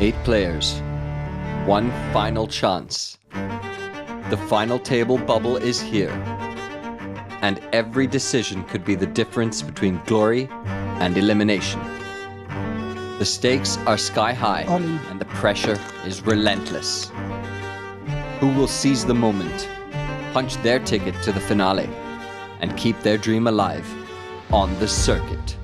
8 players, one final chance. The final table bubble is here, and every decision could be the difference between glory and elimination. The stakes are sky high, and the pressure is relentless. Who will seize the moment, punch their ticket to the finale, and keep their dream alive on the circuit?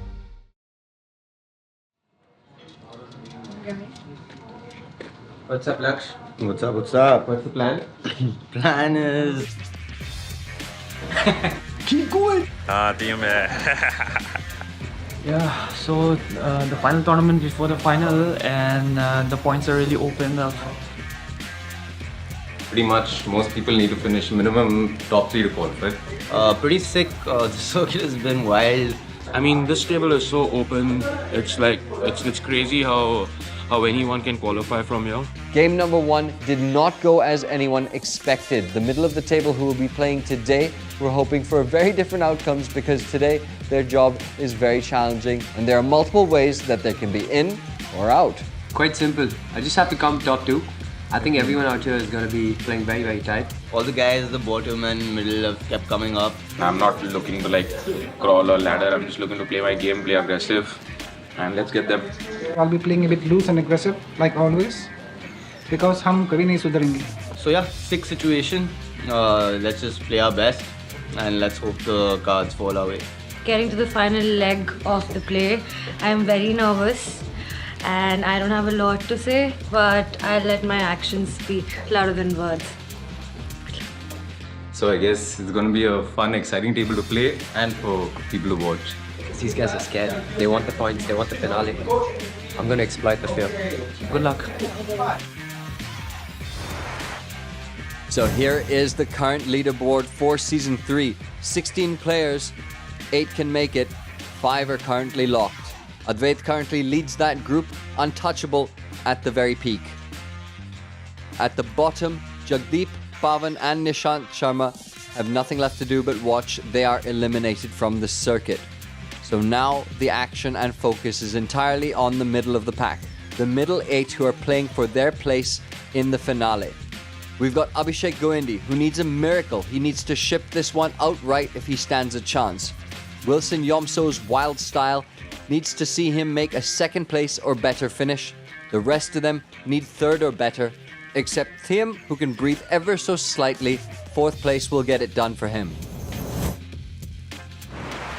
What's up, Laksh? What's up, what's up? What's the plan? Plan is... Keep going! Thiyam hai. Yeah, so the final tournament before the final, and the points are really open up. Pretty much, most people need to finish minimum top 3 to qualify. Pretty sick. The circuit has been wild. I mean, this table is so open. It's like it's crazy how anyone can qualify from here. Game number 1 did not go as anyone expected. The middle of the table who will be playing today were hoping for very different outcomes because today their job is very challenging and there are multiple ways that they can be in or out. Quite simple. I just have to come top 2. I think everyone out here is going to be playing very, very tight. All the guys at the bottom and middle have kept coming up. I'm not looking to like crawl or ladder. I'm just looking to play my game, play aggressive, and let's get them. I'll be playing a bit loose and aggressive like always because हम कभी नहीं सुधरेंगे. So yeah, sick situation. Let's just play our best and let's hope the cards fall our way. Getting to the final leg of the play, I'm very nervous and I don't have a lot to say, but I'll let my actions speak louder than words. So I guess it's going to be a fun, exciting table to play and for people to watch. These guys are scared. They want the points, they want the finale. I'm going to exploit the fear. Good luck. So here is the current leaderboard for Season 3. 16 players, 8 can make it, 5 are currently locked. Advait currently leads that group, untouchable at the very peak. At the bottom, Jagdeep, Pavan and Nishant Sharma have nothing left to do but watch. They are eliminated from the circuit. So now the action and focus is entirely on the middle of the pack. The middle 8 who are playing for their place in the finale. We've got Abhishek Goindi, who needs a miracle. He needs to ship this one outright if he stands a chance. Wilson Yomso's wild style needs to see him make a second place or better finish. The rest of them need third or better, except Thiyam, who can breathe ever so slightly. Fourth place will get it done for him.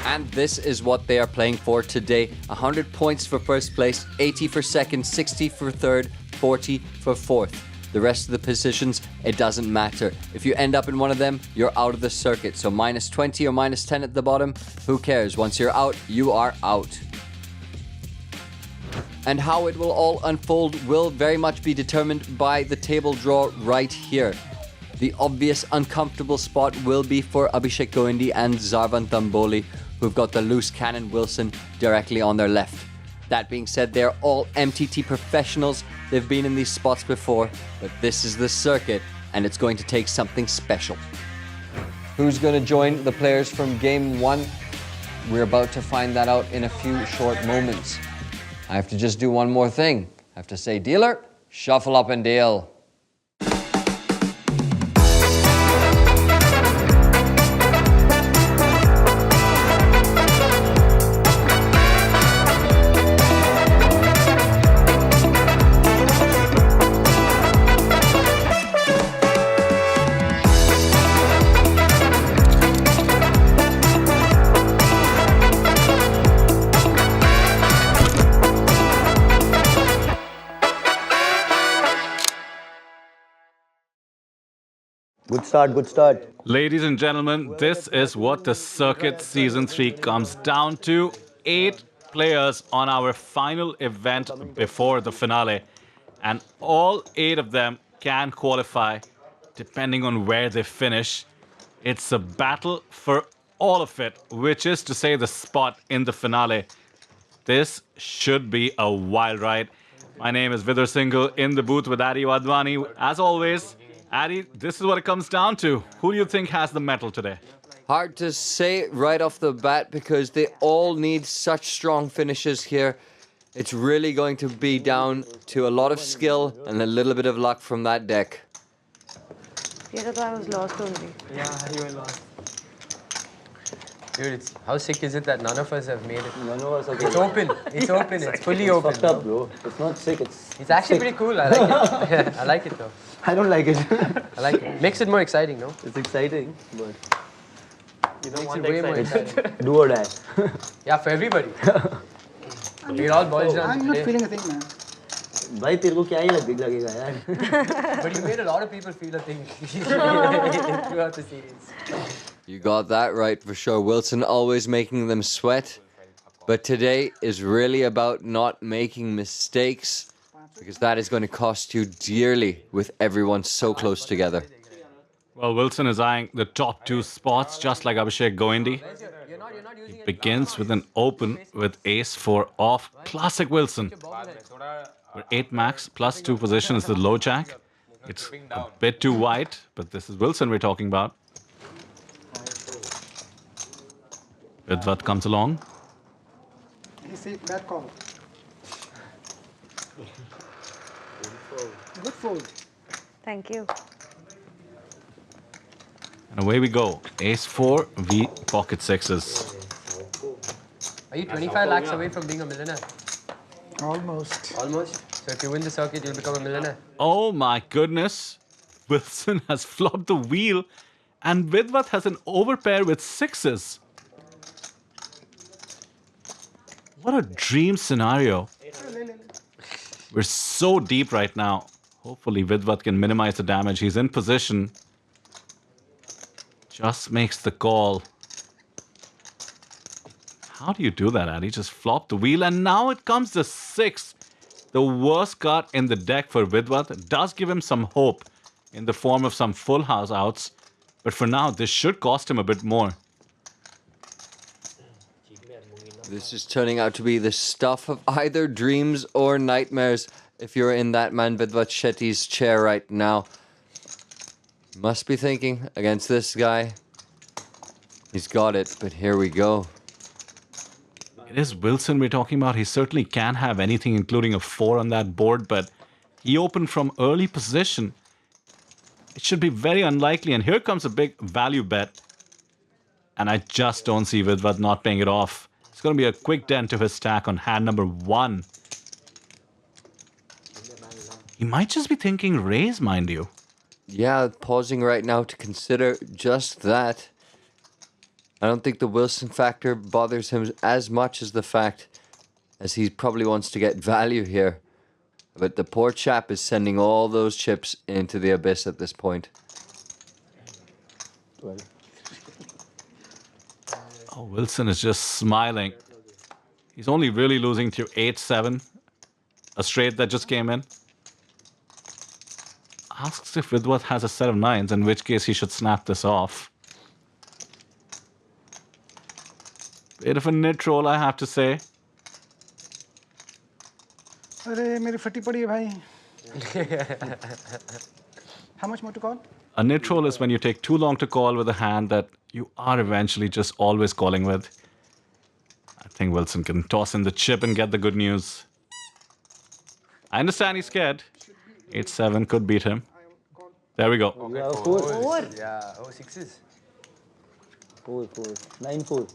And this is what they are playing for today. 100 points for first place, 80 for second, 60 for third, 40 for fourth. The rest of the positions, it doesn't matter. If you end up in one of them, you're out of the circuit. So minus 20 or minus 10 at the bottom, who cares? Once you're out, you are out. And how it will all unfold will very much be determined by the table draw right here. The obvious uncomfortable spot will be for Abhishek Goindi and Zarvan Tamboli, who've got the loose cannon Wilson directly on their left. That being said, they're all MTT professionals. They've been in these spots before, but this is the circuit, and it's going to take something special. Who's going to join the players from Game 1? We're about to find that out in a few short moments. I have to just do one more thing. I have to say, dealer, shuffle up and deal. Good start, good start. Ladies and gentlemen, this is what the Circuit Season 3 comes down to. 8 players on our final event before the finale. And all 8 of them can qualify depending on where they finish. It's a battle for all of it, which is to say the spot in the finale. This should be a wild ride. My name is Vidur Singhal in the booth with Adi Wadhwani. As always, Adi, this is what it comes down to. Who do you think has the medal today? Hard to say right off the bat because they all need such strong finishes here. It's really going to be down to a lot of skill and a little bit of luck from that deck. Yeah, I was lost only. Yeah, you were lost. Dude, how sick is it that none of us have made it? None of us are It's open. It's open. It's fully open. fucked up, bro. It's not sick. It's actually pretty cool. I like it. Yeah, I like it though. I don't like it. I like it. Makes it more exciting, no? It's exciting, but You don't Makes want it way more excitement. exciting. do or die. Yeah, for everybody. It all boils down I'm to not today. feeling a thing, man. भाई तेरे को क्या ही लगेगा यार? But you made a lot of people feel a thing throughout the series. You got that right for sure. Wilson always making them sweat. But today is really about not making mistakes, because that is going to cost you dearly with everyone so close together. Well, Wilson is eyeing the top 2 spots, just like Abhishek Goindi. He begins with an open with ace-4 off. Classic Wilson. Where 8 max plus 2 position is the low jack. It's a bit too wide, but this is Wilson we're talking about. Vidvat comes along. You see, bad call. Good fold. Thank you. And away we go. Ace-4, V pocket 6s. Are you 25 lakhs away from being a millionaire? Almost. Almost. So if you win the circuit, you'll become a millionaire. Oh my goodness. Wilson has flopped the wheel and Vidvat has an overpair with 6s. What a dream scenario. We're so deep right now. Hopefully Vidvat can minimize the damage. He's in position. Just makes the call. How do you do that, Addy? Just flop the wheel and now it comes the 6. The worst card in the deck for Vidvat. It does give him some hope in the form of some full house outs. But for now, this should cost him a bit more. This is turning out to be the stuff of either dreams or nightmares if you're in that man Vidvat Shetty's chair right now. Must be thinking, against this guy, he's got it, but here we go. It is Wilson we're talking about. He certainly can have anything, including a 4 on that board, but he opened from early position. It should be very unlikely, and here comes a big value bet. And I just don't see Vidvat not paying it off. It's going to be a quick dent to his stack on hand number 1. He might just be thinking raise, mind you. Yeah, pausing right now to consider just that. I don't think the Wilson factor bothers him as much as the fact as he probably wants to get value here. But the poor chap is sending all those chips into the abyss at this point. Oh, Wilson is just smiling. He's only really losing to 8-7. A straight that just came in. Asks if Vidvat has a set of 9s, in which case he should snap this off. Bit of a nit roll, I have to say. अरे मेरी फटी पड़ी है भाई. How much more to call? A nit roll is when you take too long to call with a hand that you are eventually just always calling with. I think Wilson can toss in the chip and get the good news. I understand he's scared. 8-7 could beat him. There we go. Yeah, 4. Yeah, oh, 6s. 4. 9-4.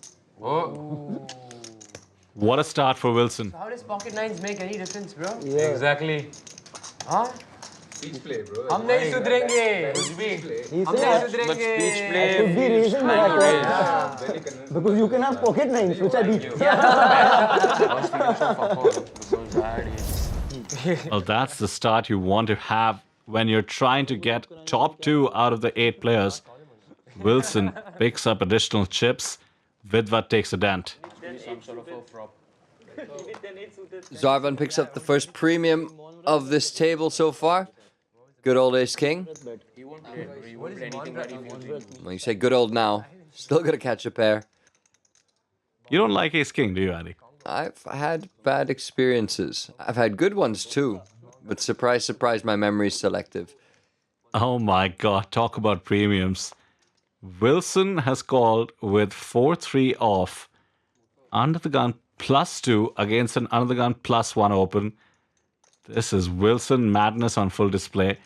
Oh. What a start for Wilson. How does pocket 9s make any difference, bro? Yeah. Exactly. Huh? Speech play, bro. हम नहीं सुधरेंगे कुछ भी He हम said, नहीं I सुधरेंगे should be raising my account. Because you can have pocket 9s, which I beat. Well, that's the start you want to have when you're trying to get top 2 out of the 8 players. Wilson picks up additional chips. Vidvat takes a dent. Zarvan picks up the first premium of this table so far. Good old ace king. Well, you say good old now. Still gonna catch a pair. You don't like ace king, do you, Andy? I've had bad experiences. I've had good ones too. But surprise, surprise, my memory's selective. Oh my god, talk about premiums. Wilson has called with 4-3 off. Under the gun +2 against an under the gun +1 open. This is Wilson madness on full display.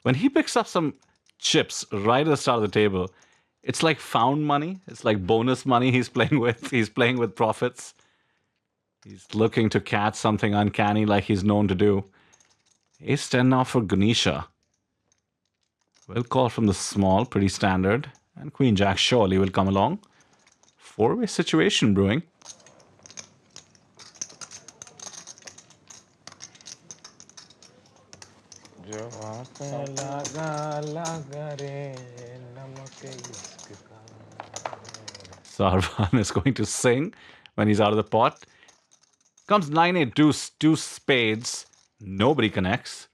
When he picks up some chips right at the start of the table, it's like found money. It's like bonus money he's playing with. He's playing with profits. He's looking to catch something uncanny like he's known to do. Ace-10 now for Ganesha. Well called from the small, pretty standard. And Queen-Jack surely will come along. Four-way situation brewing. Sarvan is going to sing when he's out of the pot. Comes 9-8 deuce, deuce spades. Nobody connects.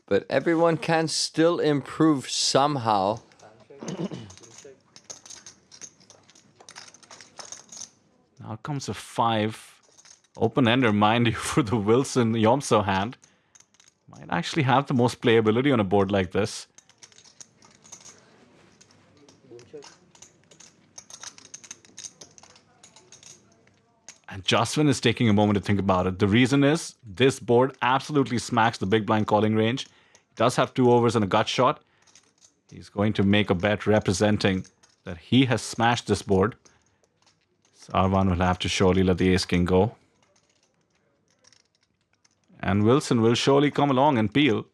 But everyone can still improve somehow. Now comes a 5. Open-ender, mind you, for the Wilson Yomso hand. Might actually have the most playability on a board like this. And Jaswin is taking a moment to think about it. The reason is this board absolutely smacks the big blind calling range. It does have 2 overs and a gut shot. He's going to make a bet representing that he has smashed this board. Sarvan will have to surely let the ace-king go. And Wilson will surely come along and peel.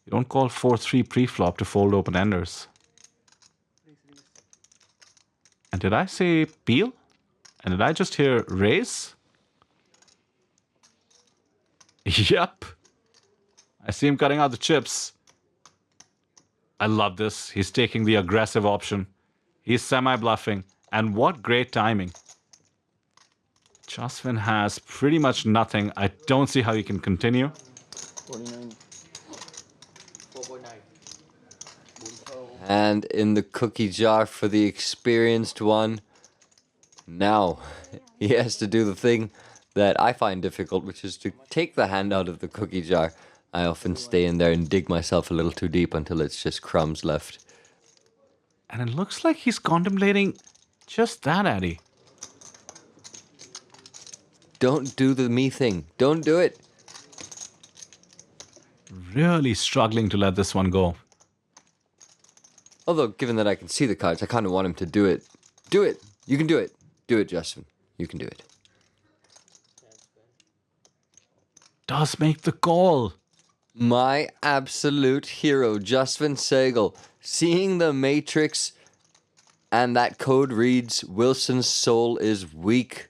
You don't call 4-3 pre-flop to fold open-enders. And did I say peel? And did I just hear raise? Yep. I see him cutting out the chips. I love this. He's taking the aggressive option. He's semi-bluffing. And what great timing. Jaswin has pretty much nothing. I don't see how he can continue. 49. 4.9. And in the cookie jar for the experienced one. Now, he has to do the thing that I find difficult, which is to take the hand out of the cookie jar. I often stay in there and dig myself a little too deep until it's just crumbs left. And it looks like he's contemplating just that, Addy. Don't do the me thing. Don't do it. Really struggling to let this one go. Although, given that I can see the cards, I kind of want him to do it. Do it. You can do it. Do it, Justin. You can do it. Does make the call. My absolute hero, Justin Segal. Seeing the matrix and that code reads, Wilson's soul is weak.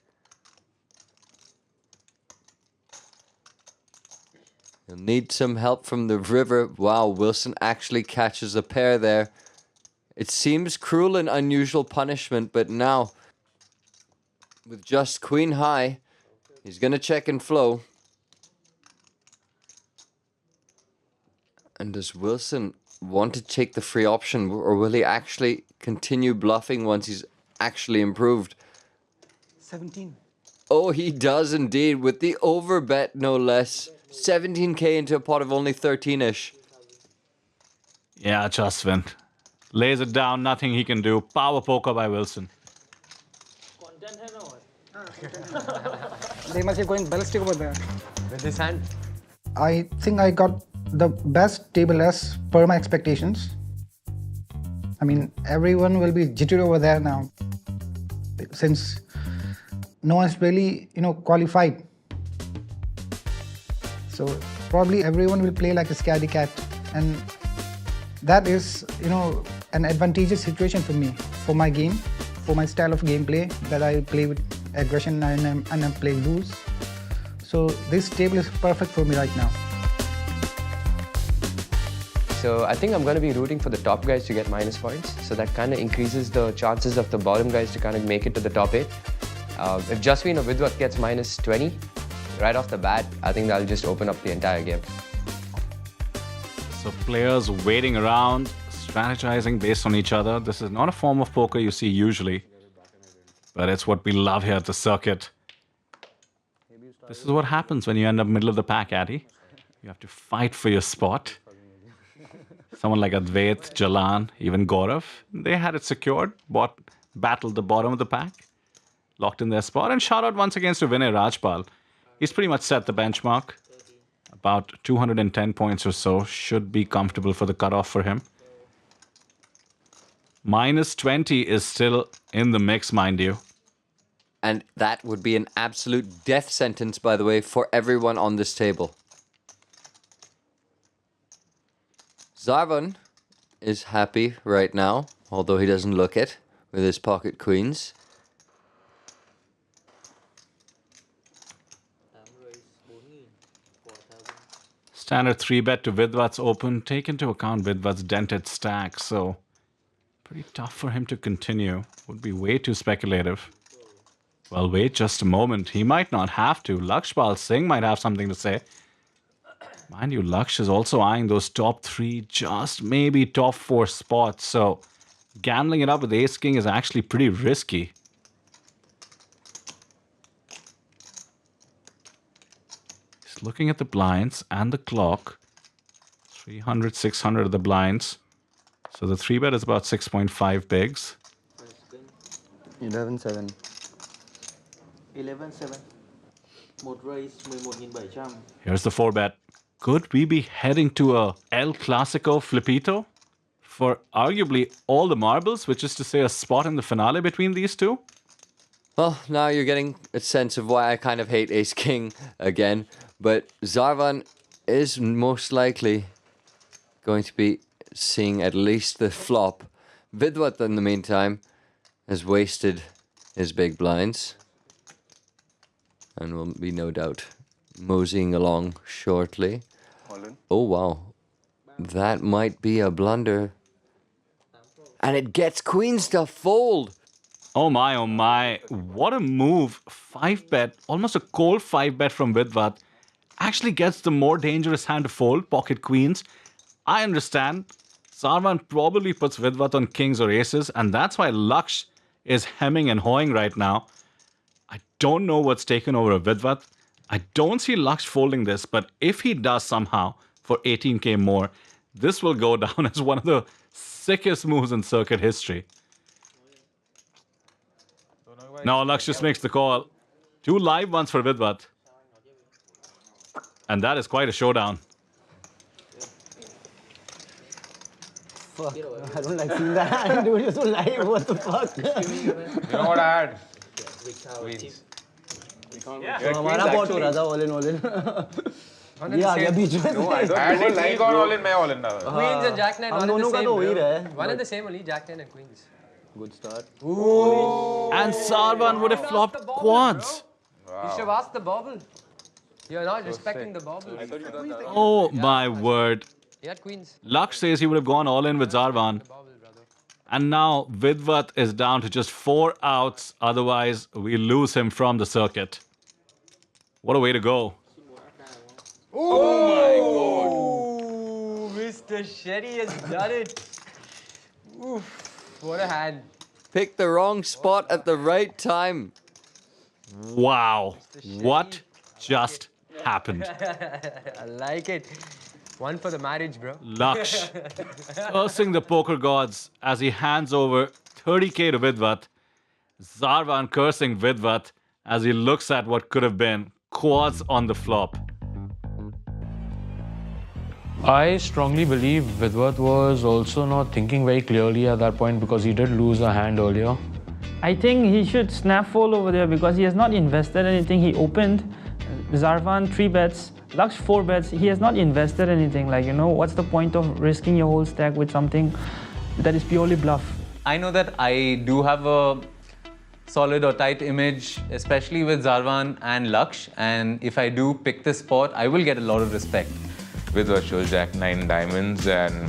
You'll need some help from the river. Wow, Wilson actually catches a pair there. It seems cruel and unusual punishment, but now, with just queen high, he's going to check and flow. And does Wilson want to take the free option, or will he actually continue bluffing once he's actually improved? 17. Oh, he does indeed, with the overbet, no less. 17k into a pot of only 13-ish. Yeah, Jaswin. Lays it down, nothing he can do. Power poker by Wilson. They must be going ballistic over there. With this hand, I think I got the best table as per my expectations. I mean, everyone will be jittery over there now, since no one's really, qualified. So probably everyone will play like a scaredy cat, and that is, an advantageous situation for me, for my game, for my style of gameplay, that I play with aggression and I play loose. So this table is perfect for me right now. so I think I'm going to be rooting for the top guys to get minus points. So that kind of increases the chances of the bottom guys to kind of make it to the top 8. If Jaswin or Vidwat gets minus 20 right off the bat, I think that'll just open up the entire game. So players waiting around, strategizing based on each other. This is not a form of poker you see usually, but it's what we love here at the circuit. This is what happens when you end up middle of the pack, Addy. You have to fight for your spot. Someone like Advait, Jalan, even Gaurav, they had it secured, battled the bottom of the pack. locked in their spot. And shout out once again to Vinay Rajpal. He's pretty much set the benchmark. About 210 points or so should be comfortable for the cutoff for him. Minus 20 is still in the mix, mind you. And that would be an absolute death sentence, by the way, for everyone on this table. Zarvan is happy right now, although he doesn't look it, with his pocket queens. Standard 3-bet to Vidvat's open. Take into account Vidvat's dented stack, so pretty tough for him to continue. Would be way too speculative. Well, wait just a moment. He might not have to. Lakshpal Singh might have something to say. Mind you, Laksh is also eyeing those top 3, just maybe top 4 spots. So gambling it up with Ace King is actually pretty risky. He's looking at the blinds and the clock. 300, 600 of the blinds. So the 3-bet is about 6.5 bigs. 11-7. 11-7. Một raise 11.700. Here's the 4-bet. Could we be heading to a El Clasico Flipito for arguably all the marbles, which is to say a spot in the finale between these two? Well, now you're getting a sense of why I kind of hate Ace King again. But Zarvan is most likely going to be seeing at least the flop. Vidwat, in the meantime, has wasted his big blinds. And will be no doubt moseying along shortly. Oh, wow. That might be a blunder. And it gets queens to fold. Oh my. What a move. 5-bet, almost a cold 5-bet from Vidvat. Actually gets the more dangerous hand to fold, pocket queens. I understand. Zarvan probably puts Vidvat on kings or aces, and that's why Laksh is hemming and hawing right now. I don't know what's taken over Vidvat. I don't see Laksh folding this, but if he does somehow for 18k more, this will go down as one of the sickest moves in circuit history. Now Laksh just makes the call. 2 live ones for Vidvat. And that is quite a showdown. Fuck. I don't like seeing that. Dude, you're so live. What the fuck? You know what I had? Queens. हमारा bot हो रहा था all in. ये आ गया बीच में. I didn't he got all in, मैं all in now. Queens and Jack 9, हम दोनों का तो हो ही रहा है. One and the same only, Jack 10 and Queens. Good start. And Zarvan would have flopped quads. You should have asked the bobble. You're not respecting the bobble. Oh my word. He had Queens. Laksh says he would have gone all in with Zarvan. And now Vidvat is down to just 4 outs. Otherwise, we lose him from the circuit. What a way to go. Oh my God. Mr. Shetty has done it. Oof. What a hand. Picked the wrong spot at the right time. Wow. What just happened? I like it. One for the marriage, bro. Laksh cursing the poker gods as he hands over 30k to Vidvat. Zarvan cursing Vidvat as he looks at what could have been quads on the flop. I strongly believe Vidvat was also not thinking very clearly at that point because he did lose a hand earlier. I think he should snap fold over there because he has not invested anything. He opened Zarvan 3 bets, Laksh 4 bets. He has not invested anything. Like, you know, what's the point of risking your whole stack with something that is purely bluff? I know that I do have a solid or tight image, especially with Zarvan and Laksh. And if I do pick this spot, I will get a lot of respect. With what shows Jack 9 diamonds and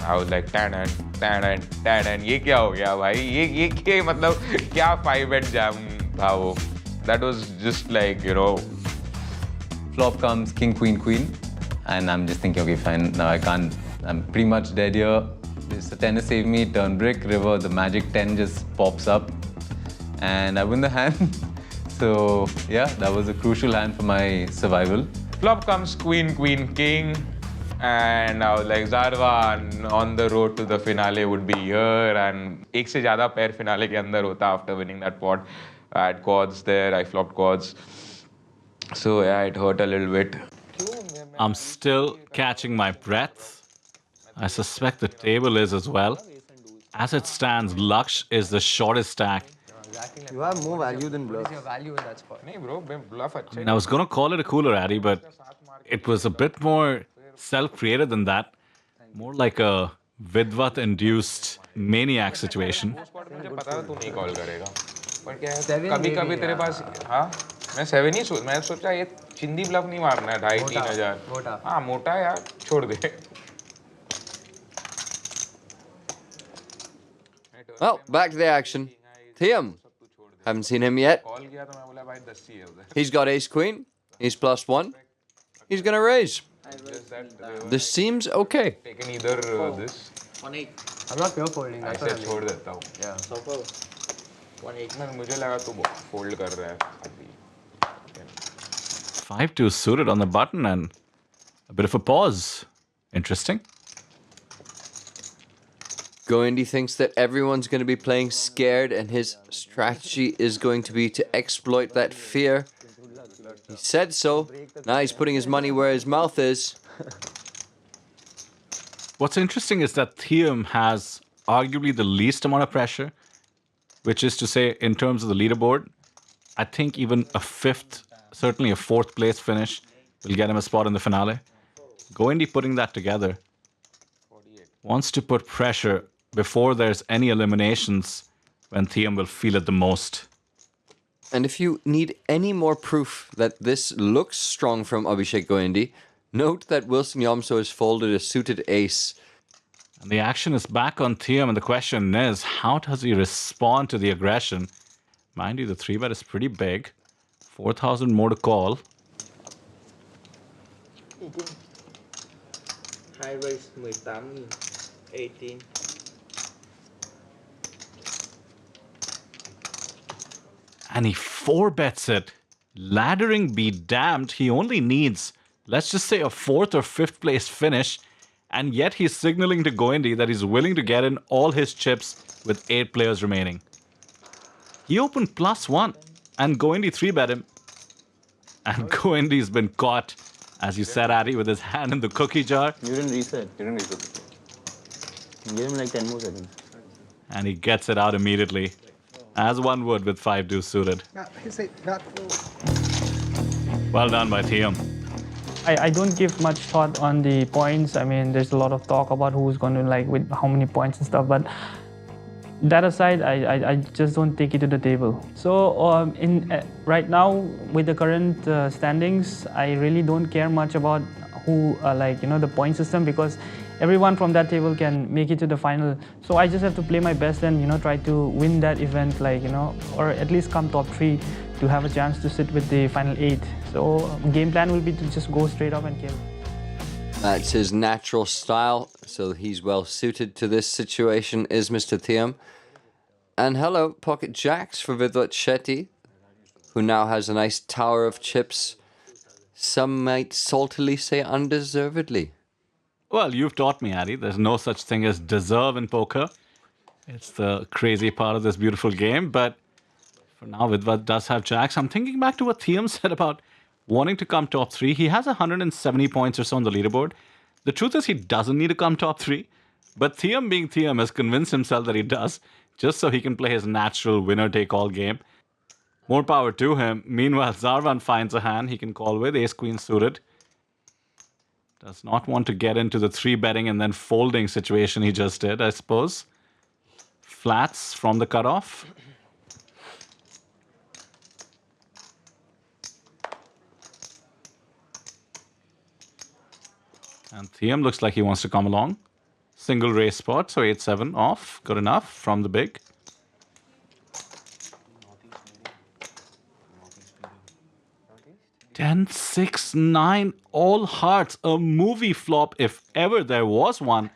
I was like tan. ये क्या हो गया भाई ये क्या मतलब क्या 5-bet jam था वो. That was just like, you know. Flop comes king, queen. And I'm just thinking, okay, fine, now I can't. I'm pretty much dead here. It's a 10 to save me, turn brick, river, the magic 10 just pops up. And I win the hand. So, yeah, that was a crucial hand for my survival. Flop comes queen, king. And I was like, Zarvan on the road to the finale would be here. And एक से ज़्यादा pair finale के अंदर होता after winning that pot. I had quads there, I flopped quads. So yeah, it hurt a little bit. I'm still catching my breath. I suspect the table is as well. As it stands, Laksh is the shortest stack. You have more value than bluff. Your value in that spot. No, bro, bluff I mean, I was going to call it a cooler Addy, but it was a bit more self-created than that. More like a Vidvat-induced maniac situation. मुझे पता था तू नहीं call करेगा पर क्या है कभी-कभी तेरे पास हाँ मैं 7 ही मैं सोचा ये चिंदी ब्लफ नहीं मारना है 2,500-3,000 हाँ मोटा है यार छोड़ दे Well, back to the action. Thiyam. Haven't seen him yet. He's got ace-queen. He's +1. He's going to raise. This seems okay. Taken either this. 1-8. I'm not pure folding. That's what I mean. छोड़ देता हूँ. Yeah. Suffer. 1-8. मैं मुझे लगा तू fold कर रहा है अभी. 5-2 suited on the button and a bit of a pause. Interesting. Goindi thinks that everyone's going to be playing scared and his strategy is going to be to exploit that fear. He said so. Now he's putting his money where his mouth is. What's interesting is that Thiyam has arguably the least amount of pressure, which is to say, in terms of the leaderboard, I think even a fifth, certainly a fourth place finish will get him a spot in the finale. Goindi putting that together wants to put pressure before there's any eliminations when Thiyam will feel it the most. And if you need any more proof that this looks strong from Abhishek Goindi, note that Wilson Yomso has folded a suited ace. And the action is back on Thiyam, and the question is, how does he respond to the aggression? Mind you, the 3-bet is pretty big. 4,000 more to call. 18. High raise 18,000. 18. And he 4-bets it. Laddering be damned, he only needs, let's just say, a 4th or 5th place finish, and yet he's signaling to Goindi that he's willing to get in all his chips with 8 players remaining. He opened +1, and Goindi 3-bet him. And Goindi's been caught, as you said, Addy, with his hand in the cookie jar. You didn't reset. Give him like 10 more seconds. And he gets it out immediately, as one would with 5-2 suited. Well done by Thiyam. I don't give much thought on the points. I mean, there's a lot of talk about who's going to like with how many points and stuff, but that aside, I just don't take it to the table. So right now, with the current standings, I really don't care much about who the point system, because everyone from that table can make it to the final. So I just have to play my best and try to win that event, or at least come top 3 to have a chance to sit with the final 8. So game plan will be to just go straight up and kill. That's his natural style, so he's well suited to this situation, is Mr. Thiyam. And hello, pocket jacks for Vidvat Shetty, who now has a nice tower of chips. Some might saltily say undeservedly. Well, you've taught me, Addy. There's no such thing as deserve in poker. It's the crazy part of this beautiful game. But for now, Vidvat does have jacks. I'm thinking back to what Thiyam said about wanting to come top 3. He has 170 points or so on the leaderboard. The truth is he doesn't need to come top 3. But Thiyam being Thiyam has convinced himself that he does, just so he can play his natural winner-take-all game. More power to him. Meanwhile, Zarvan finds a hand he can call with ace-queen suited. Does not want to get into the 3-betting and then folding situation he just did, I suppose. Flats from the cutoff. And Thiyam looks like he wants to come along. Single race spot, so 8-7 off. Good enough from the big. Ten, 6, 9, all hearts. A movie flop if ever there was one.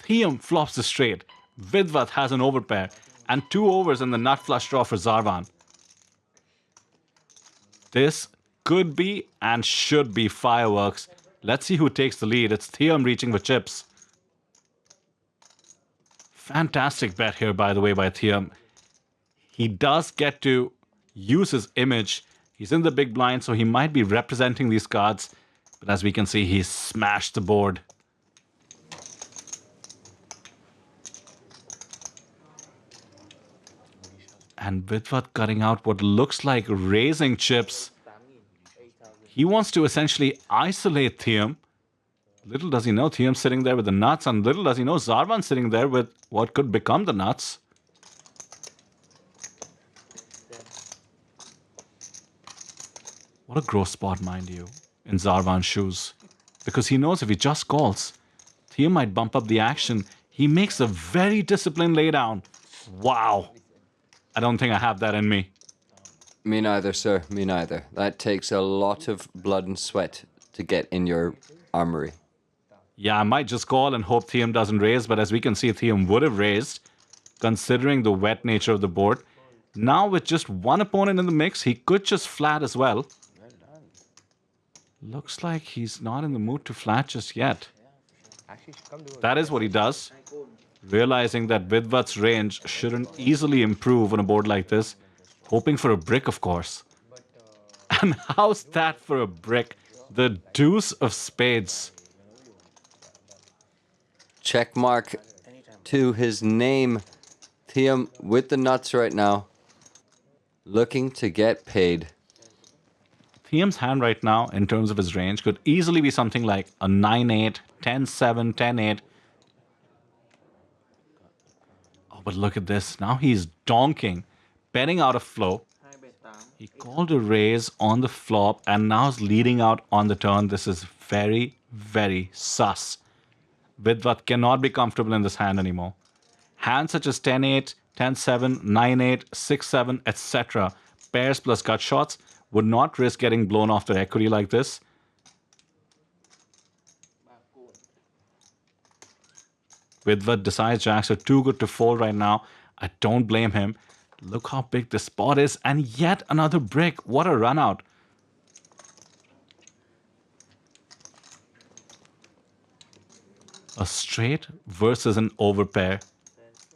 Thiyam flops the straight. Vidvat has an overpair. And 2 overs in the nut flush draw for Zarvan. This could be and should be fireworks. Let's see who takes the lead. It's Thiyam reaching for chips. Fantastic bet here, by the way, by Thiyam. He does get to use his image. He's in the big blind, so he might be representing these cards. But as we can see, he's smashed the board. And Vidvat cutting out what looks like raising chips. He wants to essentially isolate Thiyam. Little does he know Thiyam's sitting there with the nuts, and little does he know Zarvan's sitting there with what could become the nuts. What a gross spot, mind you, in Zarvan's shoes. Because he knows if he just calls, Thiyam might bump up the action. He makes a very disciplined laydown. Wow. I don't think I have that in me. Me neither, sir. Me neither. That takes a lot of blood and sweat to get in your armory. Yeah, I might just call and hope Thiyam doesn't raise, but as we can see, Thiyam would have raised, considering the wet nature of the board. Now, with just one opponent in the mix, he could just flat as well. Looks like he's not in the mood to flat just yet. That is what he does. Realizing that Vidvat's range shouldn't easily improve on a board like this. Hoping for a brick, of course. And how's that for a brick? The deuce of spades. Check mark to his name. Thiyam with the nuts right now. Looking to get paid. Thiyam's hand right now, in terms of his range, could easily be something like a 9-8, 10-7, 10-8. Oh, but look at this. Now he's donking. Betting out of flow. He called a raise on the flop and now is leading out on the turn. This is very, very sus. Vidvat cannot be comfortable in this hand anymore. Hands such as 10-8, 10-7, 9-8, 6-7, etc. Pairs plus gut shots would not risk getting blown off their equity like this. Vidvat decides jacks are too good to fold right now. I don't blame him. Look how big this spot is, and yet another brick. What a run out. A straight versus an overpair.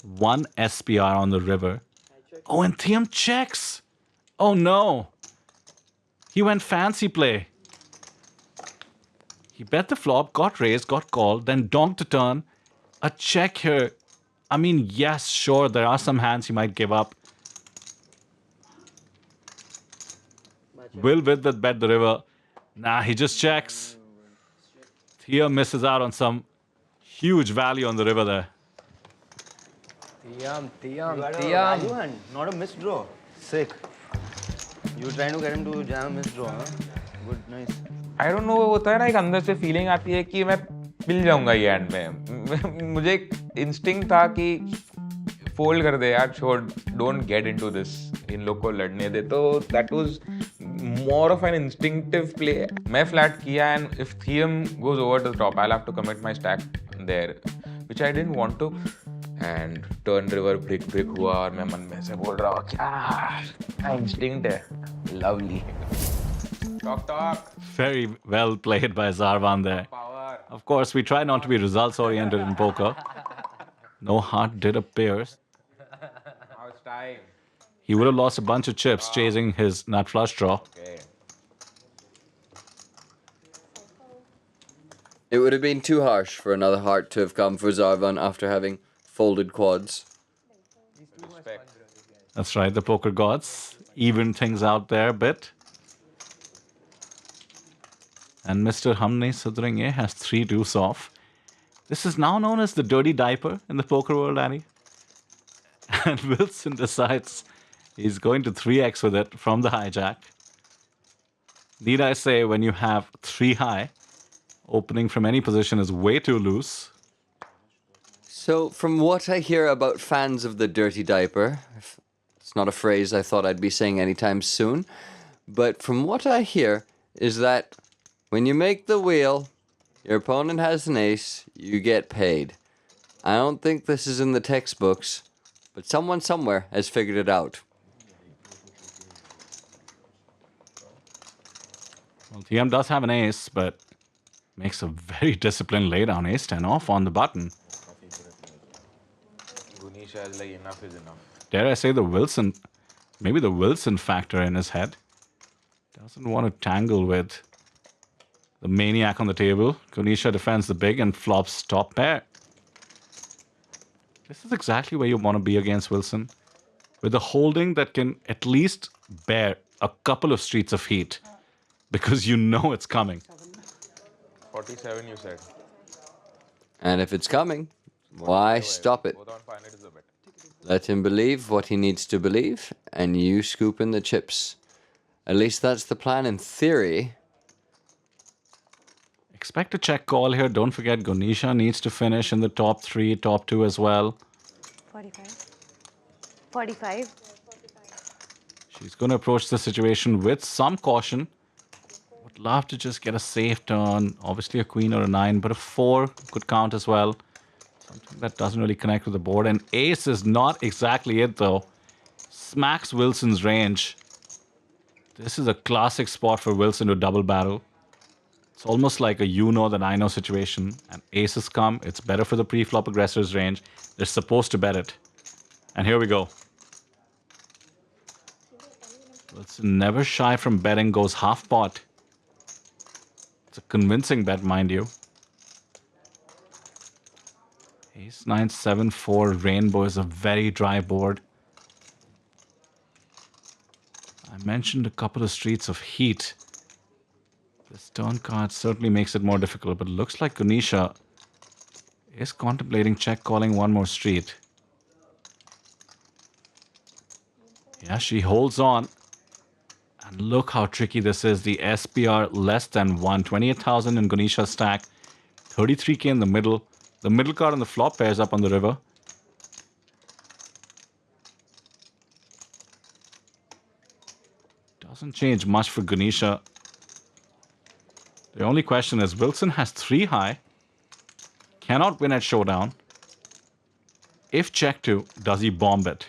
One SPR on the river. Oh, and Thiyam checks. Oh no. He went fancy play. He bet the flop, got raised, got called, then donked the turn. A check here. I mean, yes, sure, there are some hands he might give up. Will Vidvat bet the river? Nah, he just checks. Thiyam misses out on some huge value on the river there. Value hand, not a missed draw. Sick. You trying to get him to jam his draw, huh? Good, nice. I don't know, होता है ना एक अंदर से feeling आती है कि मैं पिल जाऊंगा ये एंड में. मुझे एक इंस्टिंक्ट था कि फोल्ड कर दे यार, छोड़, डोंट गेट इनटू दिस, इन लोग को लड़ने दे. तो that was more of an instinctive play. मैं फ्लैट किया and if them goes over the top I will have to commit my stack there, which I didn't want to. And turn river brick हुआ और मैं मन में से बोल रहा हूँ क्या इंस्टिंक्ट है. Lovely. Talk. Very well played by Zarvan there. Of course, we try not to be results oriented in poker. No heart did appear. Now it's time. He would have lost a bunch of chips chasing his nut flush draw. Okay. It would have been too harsh for another heart to have come for Zarvan after having folded quads. Respect. That's right, the poker gods even things out there a bit. And Mr. Humne Sudringe has 3 deuce off. This is now known as the dirty diaper in the poker world, Annie. And Wilson decides he's going to 3x with it from the hijack. Need I say, when you have 3 high, opening from any position is way too loose. So, from what I hear about fans of the dirty diaper, it's not a phrase I thought I'd be saying anytime soon, but from what I hear is that when you make the wheel, your opponent has an ace, you get paid. I don't think this is in the textbooks, but someone somewhere has figured it out. Well, Thiyam does have an ace, but makes a very disciplined laydown. Ace 10 off on the button. Gunisha is like enough is enough. Dare I say the Wilson Maybe the Wilson factor in his head. Doesn't want to tangle with the maniac on the table. Ganesha defends the big and flops top pair. This is exactly where you want to be against Wilson. With a holding that can at least bear a couple of streets of heat. Because you know it's coming. 47 you said. And if it's coming, why stop it? Let him believe what he needs to believe, and you scoop in the chips. At least that's the plan in theory. Expect a check call here. Don't forget Ganesha needs to finish in the top 3, top 2 as well. 45. 45. She's going to approach the situation with some caution. Would love to just get a safe turn. Obviously a queen or a 9, but a 4 could count as well. Something that doesn't really connect with the board. And ace is not exactly it though. Smacks Wilson's range. This is a classic spot for Wilson to double barrel. It's almost like a you know that I know situation. And aces come. It's better for the pre-flop aggressor's range. They're supposed to bet it. And here we go. Wilson never shy from betting, goes half pot. It's a convincing bet, mind you. Ace 9, 7, 4. Rainbow is a very dry board. I mentioned a couple of streets of heat. This turn card certainly makes it more difficult, but it looks like Ganesha is contemplating check calling one more street. Yeah, she holds on. And look how tricky this is. The SPR less than 1. 28,000 in Ganesha's stack. 33k in the middle. The middle card on the flop pairs up on the river. Doesn't change much for Ganesha. The only question is Wilson has 3 high. Cannot win at showdown. If check 2, does he bomb it?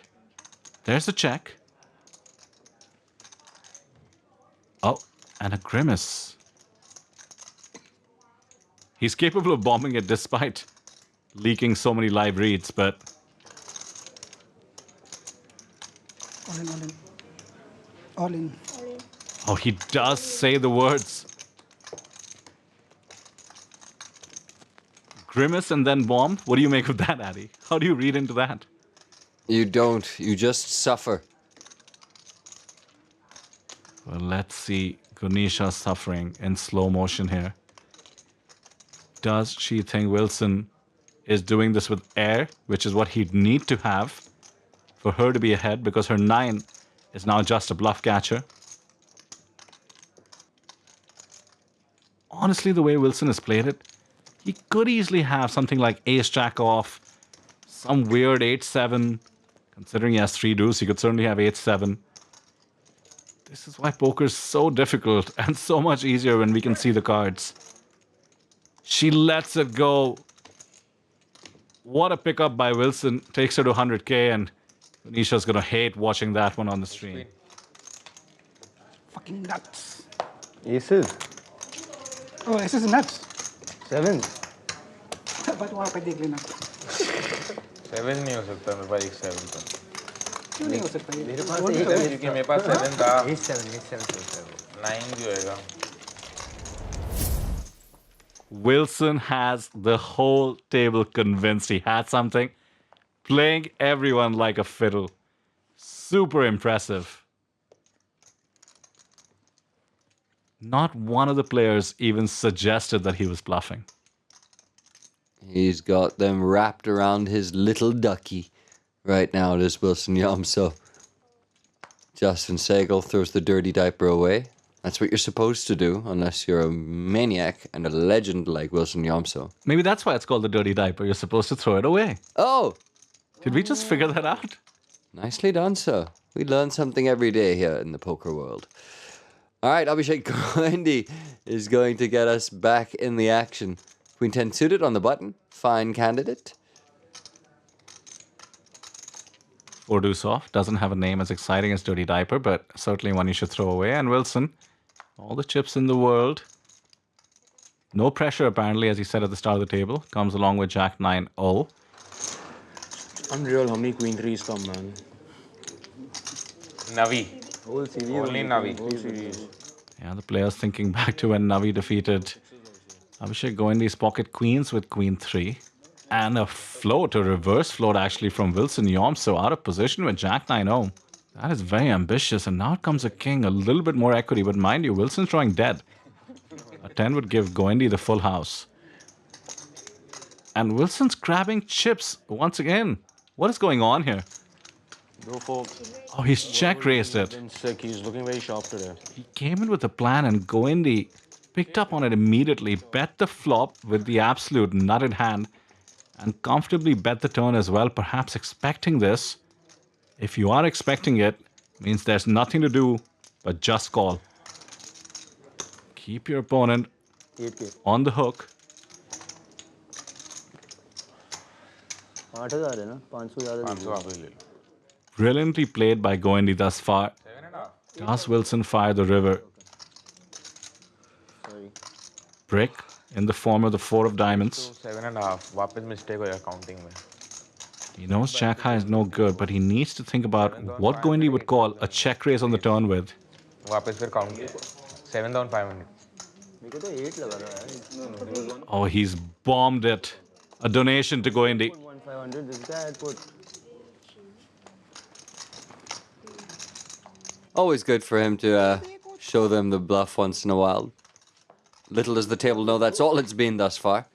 There's a check. Oh, and a grimace. He's capable of bombing it despite leaking so many live reads, but... All in, all in. All in. Oh, he does say the words. Grimace and then bomb? What do you make of that, Addy? How do you read into that? You don't. You just suffer. Well, let's see Ganesha suffering in slow motion here. Does she think Wilson is doing this with air, which is what he'd need to have for her to be ahead, because her 9 is now just a bluff catcher? Honestly, the way Wilson has played it, he could easily have something like ace-jack off, some weird 8-7. Considering he has 3 deuce, he could certainly have 8-7. This is why poker is so difficult and so much easier when we can see the cards. She lets it go. What a pickup by Wilson. Takes her to 100k, and Ganesha's going to hate watching that one on the stream. Fucking nuts. Aces. Oh, aces is nuts. 7. But वहाँ पे देख लेना. 7 नहीं हो सकता मेरे पास एक 7 था. क्यों नहीं हो सकता ये? मेरे पास क्योंकि मेरे पास 7 था. 8-7. 9 भी होएगा. Wilson has the whole table convinced he had something. Playing everyone like a fiddle. Super impressive. Not one of the players even suggested that he was bluffing. He's got them wrapped around his little ducky right now, this Wilson Yamso. Justin Segal throws the dirty diaper away. That's what you're supposed to do, unless you're a maniac and a legend like Wilson Yamso. Maybe that's why it's called the dirty diaper. You're supposed to throw it away. Oh! Did we just figure that out? Nicely done, sir. We learn something every day here in the poker world. All right, Abhishek Goindi is going to get us back in the action. Queen 10 suited on the button. Fine candidate. 4 deuce off. Doesn't have a name as exciting as Dirty Diaper, but certainly one you should throw away. And Wilson, all the chips in the world. No pressure, apparently, as he said at the start of the table. Comes along with Jack 9-0. Unreal how many Queen 3s come, man. Navi. Whole series. Only Navi. Yeah, the players thinking back to when Navi defeated Abhishek Goindi's pocket queens with queen 3. And a float, a reverse float actually from Wilson Yom. So out of position with Jack 9-0. That is very ambitious. And now comes a king, a little bit more equity. But mind you, Wilson's drawing dead. A 10 would give Goindi the full house. And Wilson's grabbing chips once again. What is going on here? Go for. Oh, he's check raised it. Sick. He's looking very sharp today. He came in with a plan and Goindi picked up on it immediately, bet the flop with the absolute nut in hand, and comfortably bet the turn as well, perhaps expecting this. If you are expecting it, means there's nothing to do but just call. Keep your opponent 8K. on the hook. 8,000 है ना 500 ज़्यादा 500 वापस ले लो. Brilliantly played by Goindi thus far. Does Wilson fire the river? Brick in the form of the 4 of diamonds. 7.5. वापस mistake हो जाए counting में. He knows Jack High is no good, but he needs to think about what Goindi would call a check raise on the turn with. वापस फिर count. 7,500. मेरे को तो 8 लगा रहा है. Oh, he's bombed it. A donation to Goindi. 1,500. This guy had put. Always good for him to show them the bluff once in a while. Little does the table know that's all it's been thus far.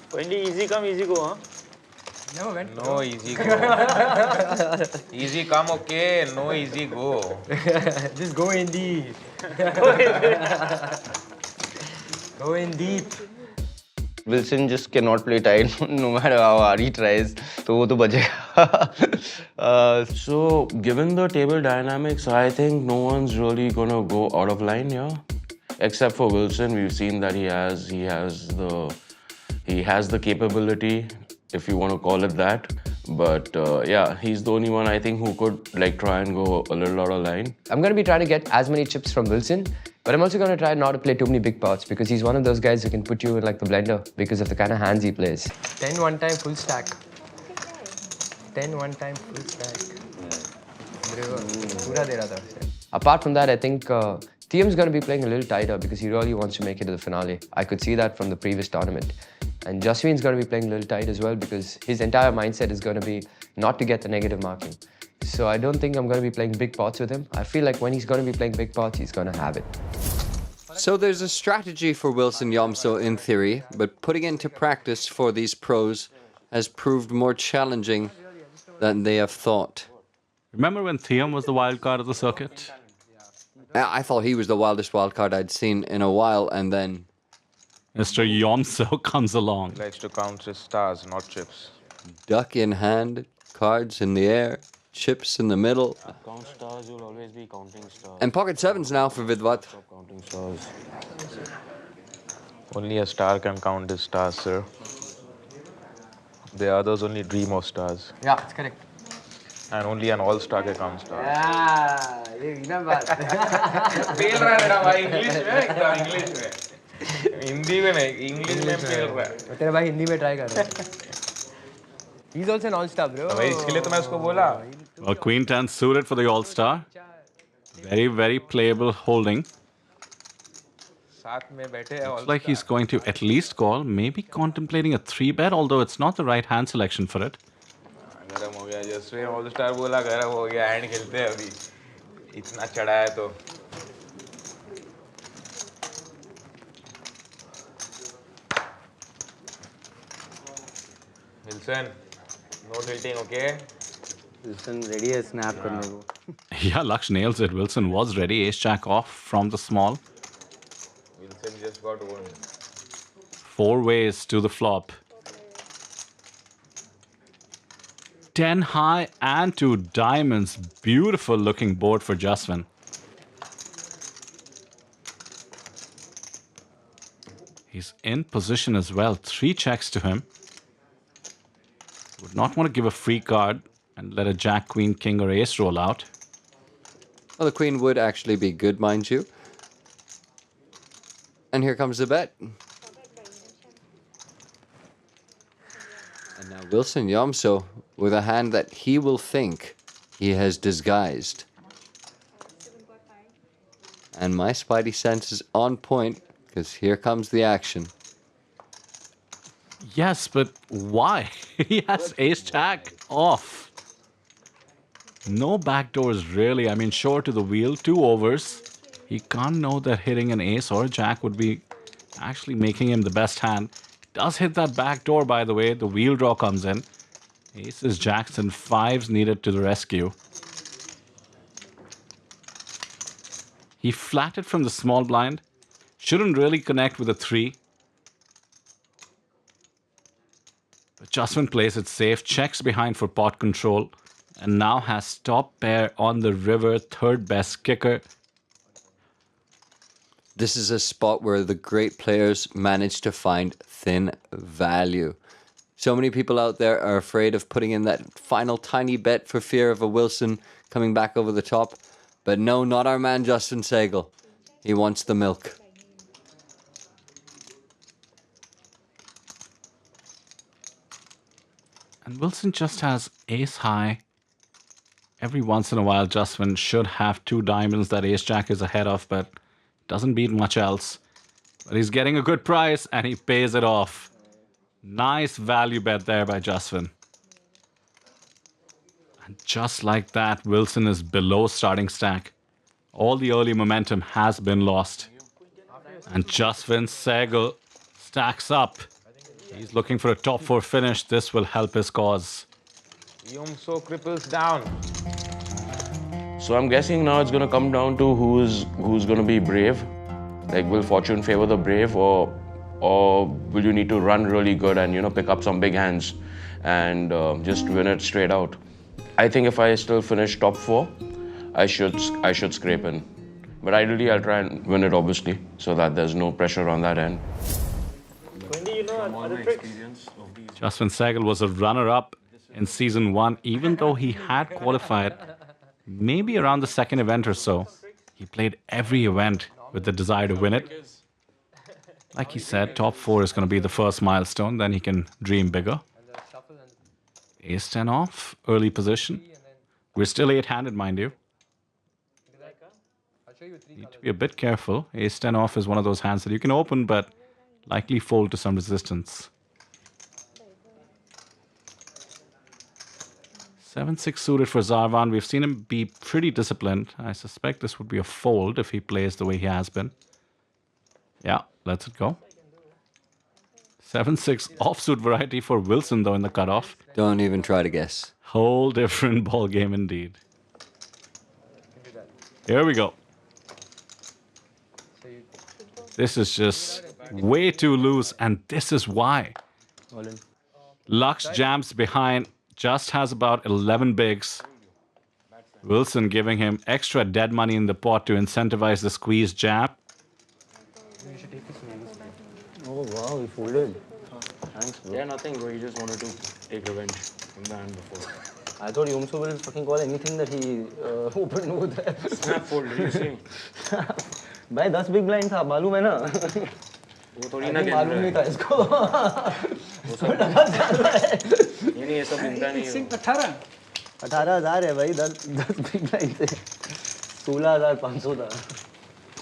Goindi, easy come, easy go, huh? Never went. No easy go. Easy come, okay. No easy go. Just go in deep. Go in deep. Wilson just cannot play tight no matter how hard he tries. So वो तो बचेगा. So, given the table dynamics, I think no one's really gonna go out of line here, except for Wilson. We've seen that he has the capability, if you want to call it that. But yeah, he's the only one I think who could like try and go a little out of line. I'm going to be trying to get as many chips from Wilson, but I'm also going to try not to play too many big pots because he's one of those guys who can put you in like the blender because of the kind of hands he plays. 10 one time full stack. 10 one time full stack. पूरा दे रहा था. Apart from that, I think Thiyam's going to be playing a little tighter because he really wants to make it to the finale. I could see that from the previous tournament. And Jasween's going to be playing a little tight as well because his entire mindset is going to be not to get the negative marking. So I don't think I'm going to be playing big pots with him. I feel like when he's going to be playing big pots, he's going to have it. So there's a strategy for Wilson Yomso in theory, but putting into practice for these pros has proved more challenging than they have thought. Remember when Thiyam was the wild card of the circuit? I thought he was the wildest wild card I'd seen in a while, and then Mr. Yomso comes along. Likes to count his stars, not chips. duck in hand, cards in the air, chips in the middle. Count stars, you'll always be counting stars. And pocket sevens now for Vidwat. Stop counting stars. Only a star can count his stars, sir. The others only dream of stars. Yeah, that's correct. And only an all-star can count stars. Yeah, ये ना बात. Fail रहा है बेटा भाई English में एकदम English में हिंदी में नहीं इंग्लिश में फेल रहा है तेरा भाई हिंदी में ट्राई कर रहा है. He's also an all-star, bro. भाई इसके लिए तो मैं उसको बोला. Well, Queen 10 suited for the All-Star. Very, very playable holding. साथ में बैठे हैं Looks like he's going to at least call, maybe contemplating a 3-bet, although it's not the right hand selection for it. गरम हो गया Jasveen all-star बोला गरम हो गया हैंड खेलते हैं अभी इतना चढ़ा है तो Wilson, no tilting, okay? Wilson ready है snap करने को. Yeah, Laksh nails it. Wilson was ready. Ace-Jack off from the small. Wilson just got one. 4 ways to the flop. 10 high and 2 diamonds. Beautiful looking board for Jaswin. He's in position as well. 3 checks to him. Would not want to give a free card and let a jack, queen, king or ace roll out. Well, the queen would actually be good, mind you. And here comes the bet. Now Wilson Yomso with a hand that he will think he has disguised. And my spidey sense is on point, because here comes the action. Yes, but why? He has ace-jack off. No backdoors really. I mean, sure to the wheel, 2 overs. He can't know that hitting an ace or a jack would be actually making him the best hand. Does hit that backdoor, by the way. The wheel draw comes in. Aces, jacks, and 5s needed to the rescue. He flatted from the small blind. Shouldn't really connect with a 3. But Jaswin plays it safe, checks behind for pot control, and now has top pair on the river, third best kicker. This is a spot where the great players manage to find thin value. So many people out there are afraid of putting in that final tiny bet for fear of a Wilson coming back over the top. But no, not our man Justin Segal. He wants the milk. And Wilson just has ace high. Every once in a while, Jaswin should have 2 diamonds that ace-jack is ahead of, but doesn't beat much else. But he's getting a good price, and he pays it off. Nice value bet there by Jaswin. And just like that, Wilson is below starting stack. All the early momentum has been lost. And Jaswin Segal stacks up. He's looking for a top 4 finish. This will help his cause. Yomso cripples down. So I'm guessing now it's going to come down to who's going to be brave. Like, will fortune favor the brave, or will you need to run really good and, you know, pick up some big hands and just win it straight out? I think if I still finish top 4, I should scrape in. But ideally, I'll try and win it, obviously, so that there's no pressure on that end. Goindi, you know other tricks? Jaswin Segal was a runner-up in season 1, even though he had qualified maybe around the second event or so. He played every event with the desire to win it. Like he said, top 4 is going to be the first milestone, then he can dream bigger. Ace-10 off, early position. We're still 8-handed, mind you. Need to be a bit careful. Ace-10 off is one of those hands that you can open, but likely fold to some resistance. 7-6 suited for Zarvan. We've seen him be pretty disciplined. I suspect this would be a fold if he plays the way he has been. Yeah, lets it go. 7-6 offsuit variety for Wilson, though, in the cutoff. Don't even try to guess. Whole different ball game indeed. Here we go. This is just way too loose, and this is why. Lux jams behind, just has about 11 bigs. Wilson giving him extra dead money in the pot to incentivize the squeeze jam. Oh wow, he folded. Thanks, bro. Yeah, nothing, bro. He just wanted to take revenge from the hand before. I thought Yomso will fucking call anything that he opened over there. Snap fold, did you see? भाई 10 big blind था, मालूम है ना? वो थोड़ी ना खेल मालूम नहीं था इसको। वो लगा चल रहा है। ये नहीं, ये सब मिलता नहीं है। 18,000 है भाई, 10 big blind थे। 16,500 था।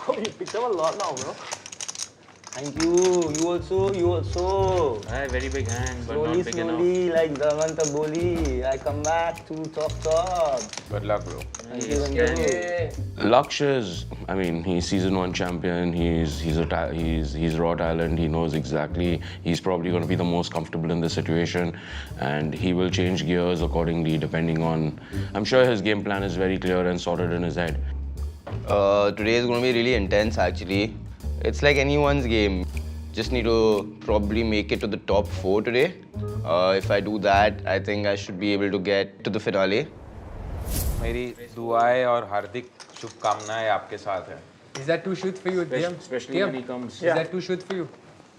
Oh, you picked up a lot now, bro. Thank you. You also. I very big hand, but Slowly, not big enough. like Davanta Boli. I come back to top. Good luck, bro. Thank you. Laksh is, I mean, he's season 1 champion. He's raw talent. He knows exactly. He's probably going to be the most comfortable in this situation, and he will change gears accordingly depending on. I'm sure his game plan is very clear and sorted in his head. Today is going to be really intense, actually. It's like anyone's game. Just need to probably make it to the top 4 today. If I do that, I think I should be able to get to the finale. मेरी दुआएं और हार्दिक शुभकामनाएं आपके साथ हैं. Is that too shoot for you, Thiyam? Especially when he comes. Is that too shoot for you?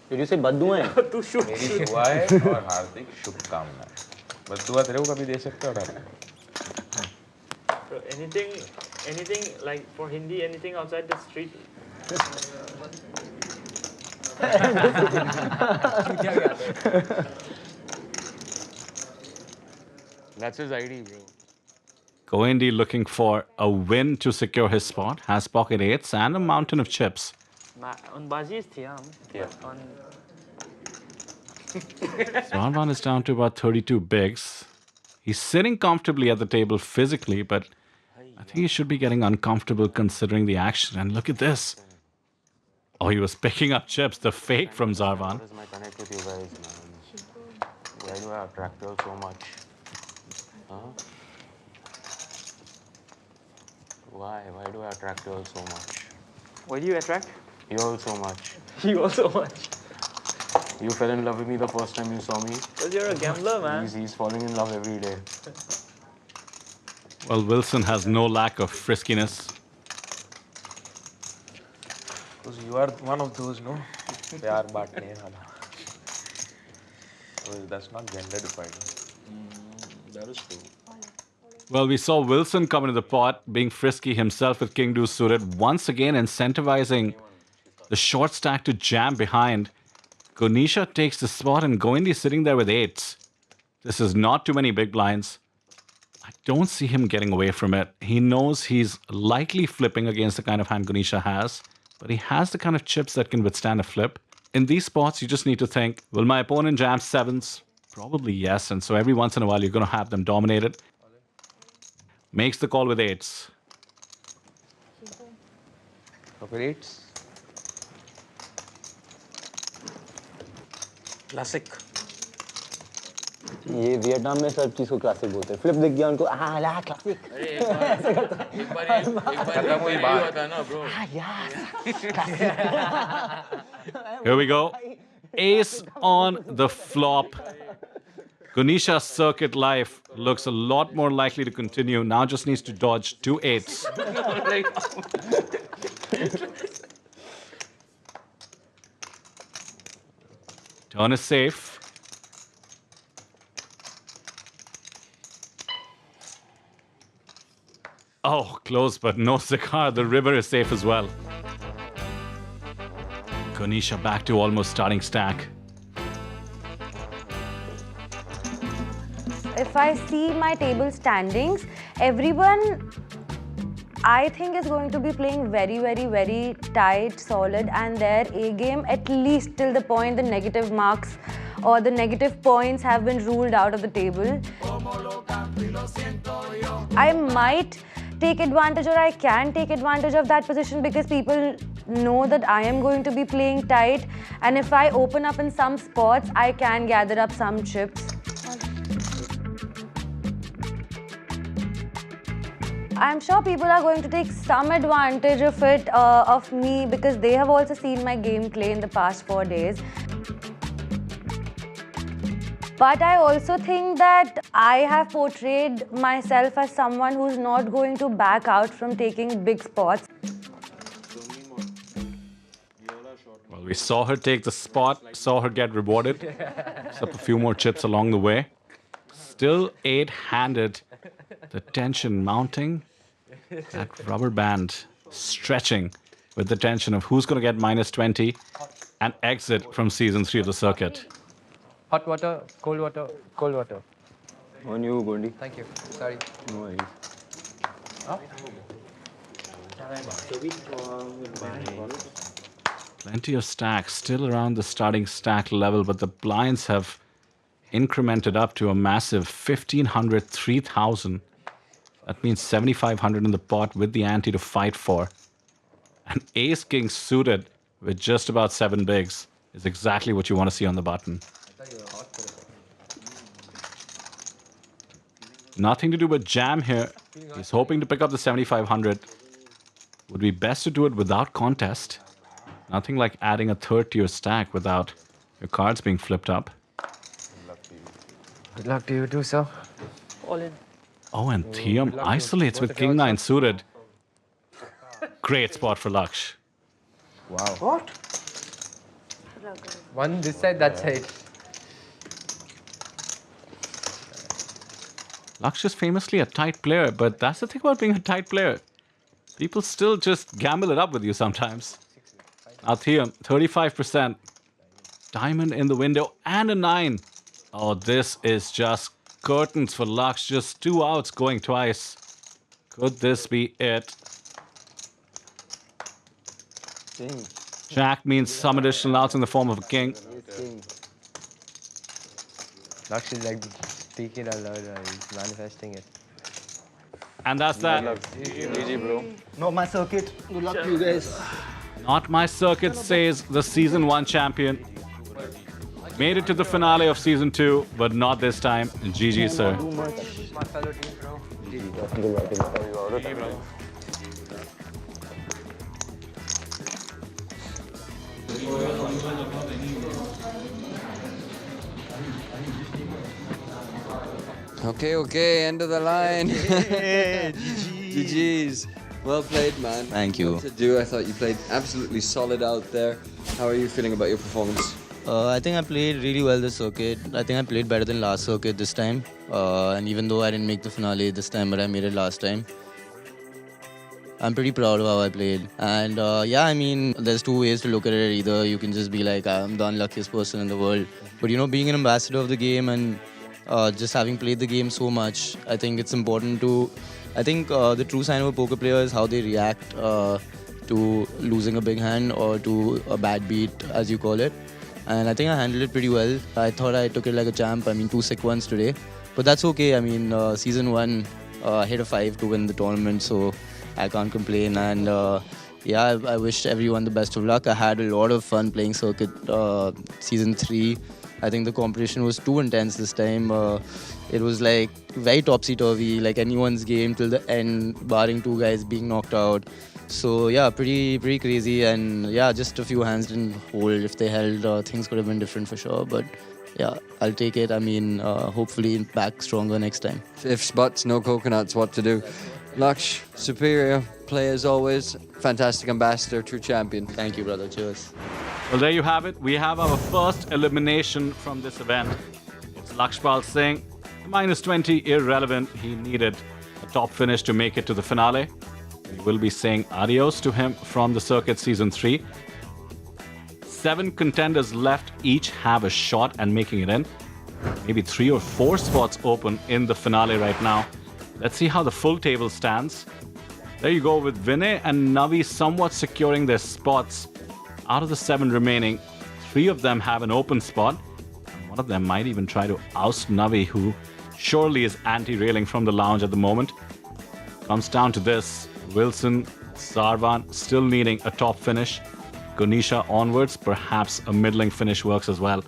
Did you say बद्दुआएं? To shoot. मेरी दुआएं और हार्दिक शुभकामनाएं. बस दुआ तेरे को कभी दे सकते हो ना? So anything like for Hindi, anything outside the street. That's his ID, bro. Goindi looking for a win to secure his spot. Has pocket eights and a mountain of chips. On Baazi is Thiyam. Yeah. On Zarvan is down to about 32 bigs. He's sitting comfortably at the table physically, but I think he should be getting uncomfortable considering the action. And look at this. Oh, he was picking up chips, the fake from Zarvan. What is my connect with you guys, man? Why do I attract you all so much? Huh? Why? Why do I attract you all so much? why do you attract? You all so much. You also much. You fell in love with me the first time you saw me. Because you're a gambler, man. He's falling in love every day. Well, Wilson has no lack of friskiness. Because you are one of those, no? Pyar baatne wala. That's not gender defined. That is true. Well, we saw Wilson come into the pot, being frisky himself with King Deuce suited, once again incentivizing the short stack to jam behind. Ganesha takes the spot and Goindi sitting there with eights. This is not too many big blinds. I don't see him getting away from it. He knows he's likely flipping against the kind of hand Ganesha has, but he has the kind of chips that can withstand a flip. In these spots, you just need to think, will my opponent jam sevens? Probably yes, and so every once in a while, you're going to have them dominated. Makes the call with eights. Pocket eights. Classic. ये Vietnam में सब चीज को classic बोलते हैं flip दिख गया उनको ला क्लासिक खत्म हुई बात है ना bro. Here we go. Ace on the flop. Ganesha's circuit life looks a lot more likely to continue. Now just needs to dodge 2 eights. Turn is safe. Oh, close, but no cigar. The river is safe as well. Ganesha back to almost starting stack. If I see my table standings, everyone I think is going to be playing very, very, very tight, solid, and their A game at least till the point the negative marks or the negative points have been ruled out of the table. I might take advantage or I can take advantage of that position because people know that I am going to be playing tight, and if I open up in some spots, I can gather up some chips. I'm sure people are going to take some advantage of it, of me, because they have also seen my gameplay in the past 4 days. But I also think that I have portrayed myself as someone who's not going to back out from taking big spots. Well, we saw her take the spot, saw her get rewarded. Picked up a few more chips along the way. Still 8-handed. The tension mounting. That rubber band stretching with the tension of who's going to get minus 20 and exit from season 3 of the circuit. Hot water, cold water, cold water. On you, Goindi. Thank you. Sorry. No worries. Plenty of stacks still around the starting stack level, but the blinds have incremented up to a massive 1,500, 3,000. That means 7,500 in the pot with the ante to fight for. And ace king suited with just about 7 bigs is exactly what you want to see on the button. Nothing to do but jam here. He's hoping to pick up the 7,500. Would be best to do it without contest. Nothing like adding a third to your stack without your cards being flipped up. Good luck to you too, sir. All in. Oh, and Thiyam isolates with King 9 suited. Great spot for Laksh. Wow. What? One this side, that side. Laksh is famously a tight player, but that's the thing about being a tight player. People still just gamble it up with you sometimes. Now Thiyam, 35%. Diamond in the window and a 9. Oh, this is just curtains for Lux. Just 2 outs going twice. Could this be it? Jack means some additional outs in the form of a king. Lux is like taking it aloud, he's manifesting it. And that's that. GG, bro. Not my circuit. Good luck to you guys. Not my circuit, says the Season 1 champion. Made it to the finale of Season 2, but not this time. GG, sir. My fellow team, bro. Okay, end of the line. GG's. Well played, man. Thank you. What to do? I thought you played absolutely solid out there. How are you feeling about your performance? I think I played really well this circuit. I think I played better than last circuit this time. And even though I didn't make the finale this time, but I made it last time. I'm pretty proud of how I played. And yeah, I mean, there's two ways to look at it. Either you can just be like, I'm the unluckiest person in the world. But you know, being an ambassador of the game and just having played the game so much, I think it's important to... I think the true sign of a poker player is how they react to losing a big hand or to a bad beat, as you call it. And I think I handled it pretty well. I thought I took it like a champ. I mean, 2 sick ones today. But that's okay. I mean, Season 1, I hit a 5 to win the tournament, so I can't complain. And yeah, I wish everyone the best of luck. I had a lot of fun playing Circuit Season 3. I think the competition was too intense this time. It was like very topsy-turvy, like anyone's game till the end, barring 2 guys being knocked out. So yeah, pretty crazy. And yeah, just a few hands didn't hold. If they held, things could have been different for sure. But yeah, I'll take it. I mean, hopefully back stronger next time. If spots, no coconuts, what to do? Laksh, superior play as always. Fantastic ambassador, true champion. Thank you, brother. Cheers. Well, there you have it. We have our first elimination from this event. It's Lakshpal Singh. -20, irrelevant. He needed a top finish to make it to the finale. We will be saying adios to him from the circuit Season 3. 7 contenders left, each have a shot at making it in. Maybe 3 or 4 spots open in the finale right now. Let's see how the full table stands. There you go, with Vinay and Navi somewhat securing their spots. Out of the 7 remaining, 3 of them have an open spot. And one of them might even try to oust Navi, who surely is anti-railing from the lounge at the moment. Comes down to this. Wilson, Sarvan still needing a top finish. Ganesha onwards, perhaps a middling finish works as well.